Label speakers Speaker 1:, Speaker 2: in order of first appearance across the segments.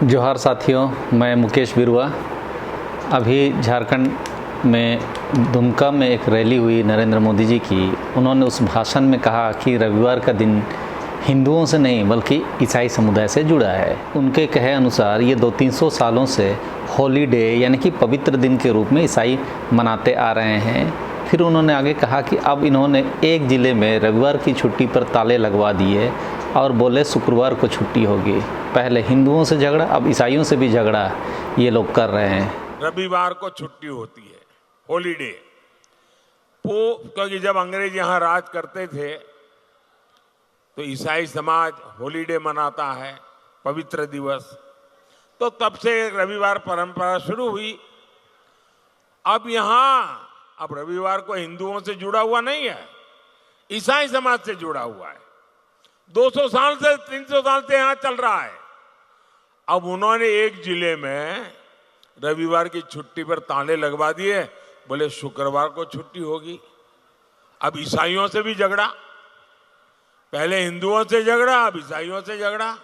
Speaker 1: जोहार साथियों, मैं मुकेश बिरुआ। अभी झारखंड में दुमका में एक रैली हुई नरेंद्र मोदी जी की। उन्होंने उस भाषण में कहा कि रविवार का दिन हिंदुओं से नहीं बल्कि ईसाई समुदाय से जुड़ा है। उनके कहे अनुसार ये 200-300 सालों से हॉलीडे यानी कि पवित्र दिन के रूप में ईसाई मनाते आ रहे हैं। फिर उन्होंने आगे कहा कि अब इन्होंने एक ज़िले में रविवार की छुट्टी पर ताले लगवा दिए और बोले शुक्रवार को छुट्टी होगी। पहले हिंदुओं से झगड़ा, अब ईसाइयों से भी झगड़ा ये लोग कर रहे हैं।
Speaker 2: रविवार को छुट्टी होती है, हॉलीडे। क्योंकि जब अंग्रेज यहाँ राज करते थे तो ईसाई समाज हॉलीडे मनाता है, पवित्र दिवस। तो तब से रविवार परंपरा शुरू हुई। अब रविवार को हिंदुओं से जुड़ा हुआ नहीं है, ईसाई समाज से जुड़ा हुआ है। 200 साल से 300 साल से यहां चल रहा है। अब उन्होंने एक जिले में रविवार की छुट्टी पर ताले लगवा दिए, बोले शुक्रवार को छुट्टी होगी। अब ईसाइयों से भी झगड़ा, पहले हिंदुओं से झगड़ा, अब ईसाइयों से झगड़ा।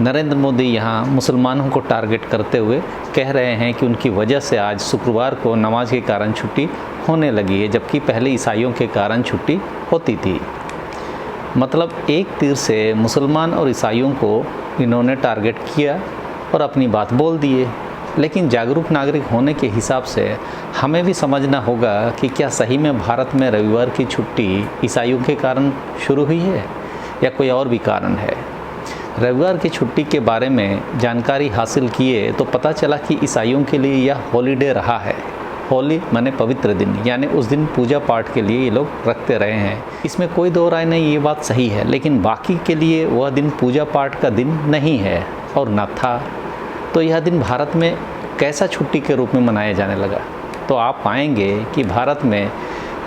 Speaker 1: नरेंद्र मोदी यहाँ मुसलमानों को टारगेट करते हुए कह रहे हैं कि उनकी वजह से आज शुक्रवार को नमाज के कारण छुट्टी होने लगी है, जबकि पहले ईसाइयों के कारण छुट्टी होती थी। मतलब एक तीर से मुसलमान और ईसाइयों को इन्होंने टारगेट किया और अपनी बात बोल दिए। लेकिन जागरूक नागरिक होने के हिसाब से हमें भी समझना होगा कि क्या सही में भारत में रविवार की छुट्टी ईसाइयों के कारण शुरू हुई है या कोई और भी कारण है। रविवार की छुट्टी के बारे में जानकारी हासिल किए तो पता चला कि ईसाइयों के लिए यह हॉलीडे रहा है। होली माने पवित्र दिन, यानी उस दिन पूजा पाठ के लिए ये लोग रखते रहे हैं। इसमें कोई दो राय नहीं, ये बात सही है। लेकिन बाकी के लिए वह दिन पूजा पाठ का दिन नहीं है और न था। तो यह दिन भारत में कैसा छुट्टी के रूप में मनाया जाने लगा। तो आप पाएंगे कि भारत में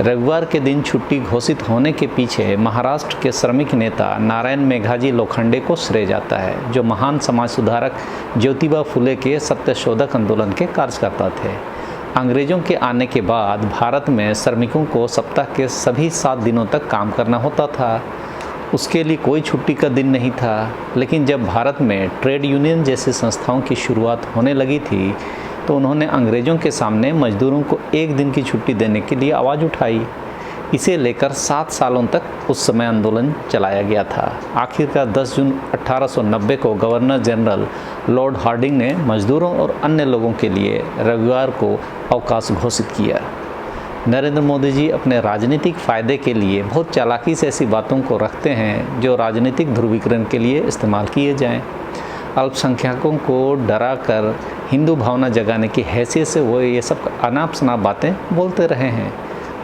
Speaker 1: रविवार के दिन छुट्टी घोषित होने के पीछे महाराष्ट्र के श्रमिक नेता नारायण मेघाजी लोखंडे को श्रेय जाता है, जो महान समाज सुधारक ज्योतिबा फुले के सत्यशोधक आंदोलन के कार्यकर्ता थे। अंग्रेज़ों के आने के बाद भारत में श्रमिकों को सप्ताह के सभी 7 दिनों तक काम करना होता था। उसके लिए कोई छुट्टी का दिन नहीं था। लेकिन जब भारत में ट्रेड यूनियन जैसी संस्थाओं की शुरुआत होने लगी थी तो उन्होंने अंग्रेज़ों के सामने मजदूरों को एक दिन की छुट्टी देने के लिए आवाज़ उठाई। इसे लेकर 7 सालों तक उस समय आंदोलन चलाया गया था। आखिरकार 10 जून 1890 को गवर्नर जनरल लॉर्ड हार्डिंग ने मजदूरों और अन्य लोगों के लिए रविवार को अवकाश घोषित किया। नरेंद्र मोदी जी अपने राजनीतिक फ़ायदे के लिए बहुत चालाकी से ऐसी बातों को रखते हैं जो राजनीतिक ध्रुवीकरण के लिए इस्तेमाल किए जाएं। अल्पसंख्यकों को डरा कर हिंदू भावना जगाने की हैसियत से वो ये सब अनाप शनाप बातें बोलते रहे हैं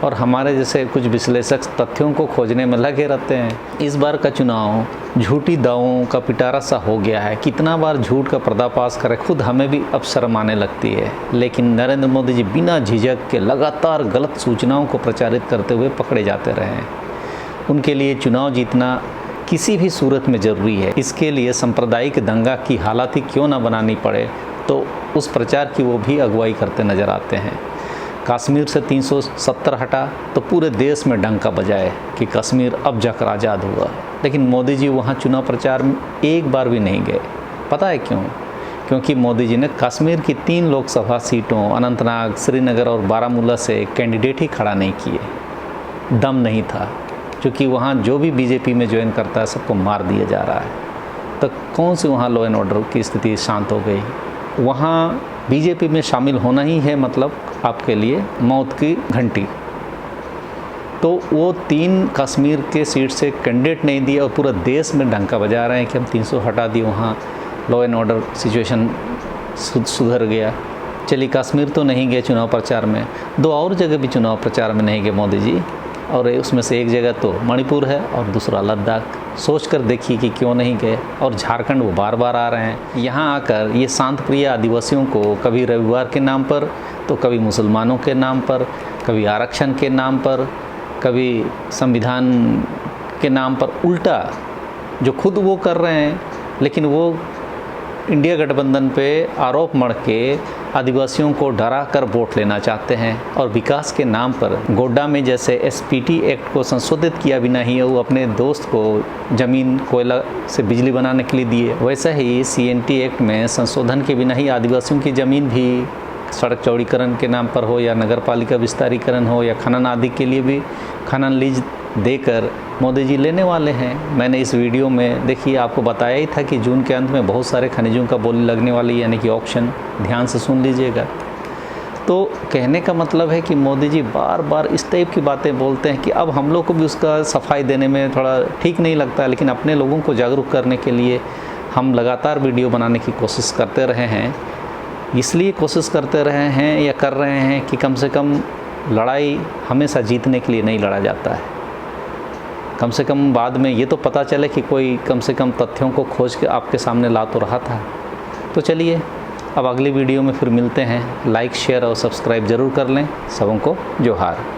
Speaker 1: और हमारे जैसे कुछ विश्लेषक तथ्यों को खोजने में लगे रहते हैं। इस बार का चुनाव झूठी दावों का पिटारा सा हो गया है। कितना बार झूठ का पर्दाफाश करें, खुद हमें भी अब शर्म आने लगती है। लेकिन नरेंद्र मोदी जी बिना झिझक के लगातार गलत सूचनाओं को प्रचारित करते हुए पकड़े जाते रहे हैं। उनके लिए चुनाव जीतना किसी भी सूरत में ज़रूरी है। इसके लिए सांप्रदायिक दंगा की हालत ही क्यों ना बनानी पड़े, तो उस प्रचार की वो भी अगुवाई करते नज़र आते हैं। कश्मीर से 370 हटा तो पूरे देश में डंका बजाए कि कश्मीर अब जाकर आज़ाद हुआ। लेकिन मोदी जी वहाँ चुनाव प्रचार में एक बार भी नहीं गए। पता है क्यों? क्योंकि मोदी जी ने कश्मीर की 3 लोकसभा सीटों अनंतनाग, श्रीनगर और बारामूला से कैंडिडेट ही खड़ा नहीं किए। दम नहीं था, क्योंकि वहाँ जो भी बीजेपी में ज्वाइन करता है सबको मार दिया जा रहा है। तो कौन सी वहाँ लॉ एंड ऑर्डर की स्थिति शांत हो गई? वहाँ बीजेपी में शामिल होना ही है मतलब आपके लिए मौत की घंटी। तो वो 3 कश्मीर के सीट से कैंडिडेट नहीं दिए और पूरा देश में डंका बजा रहे हैं कि हम 300 हटा दिए, वहाँ लॉ एंड ऑर्डर सिचुएशन सुधर गया। चलिए, कश्मीर तो नहीं गए चुनाव प्रचार में, 2 और जगह भी चुनाव प्रचार में नहीं गए मोदी जी, और उसमें से एक जगह तो मणिपुर है और दूसरा लद्दाख। सोच कर देखिए कि क्यों नहीं गए। और झारखंड वो बार बार आ रहे हैं। यहाँ आकर ये शांत प्रिय आदिवासियों को कभी रविवार के नाम पर तो कभी मुसलमानों के नाम पर, कभी आरक्षण के नाम पर, कभी संविधान के नाम पर उल्टा जो खुद वो कर रहे हैं, लेकिन वो इंडिया गठबंधन पे आरोप मढ़ के आदिवासियों को डरा कर वोट लेना चाहते हैं और विकास के नाम पर गोड्डा में जैसे एसपीटी एक्ट को संशोधित किया बिना ही वो अपने दोस्त को ज़मीन कोयला से बिजली बनाने के लिए दिए, वैसा ही सीएनटी एक्ट में संशोधन के बिना ही आदिवासियों की ज़मीन भी सड़क चौड़ीकरण के नाम पर हो या नगर पालिका विस्तारीकरण हो या खनन आदि के लिए भी खनन लीज देकर मोदी जी लेने वाले हैं। मैंने इस वीडियो में देखिए आपको बताया ही था कि जून के अंत में बहुत सारे खनिजों का बोली लगने वाली, यानी कि ऑक्शन, ध्यान से सुन लीजिएगा। तो कहने का मतलब है कि मोदी जी बार बार इस टाइप की बातें बोलते हैं कि अब हम लोग को भी उसका सफाई देने में थोड़ा ठीक नहीं लगता, लेकिन अपने लोगों को जागरूक करने के लिए हम लगातार वीडियो बनाने की कोशिश करते रहे हैं। इसलिए कोशिश करते रहे हैं या कर रहे हैं कि कम से कम लड़ाई हमेशा जीतने के लिए नहीं लड़ा जाता है, कम से कम बाद में ये तो पता चले कि कोई कम से कम तथ्यों को खोज के आपके सामने ला तो रहा था। तो चलिए अब अगली वीडियो में फिर मिलते हैं। लाइक, शेयर और सब्सक्राइब ज़रूर कर लें। सबों को जोहार।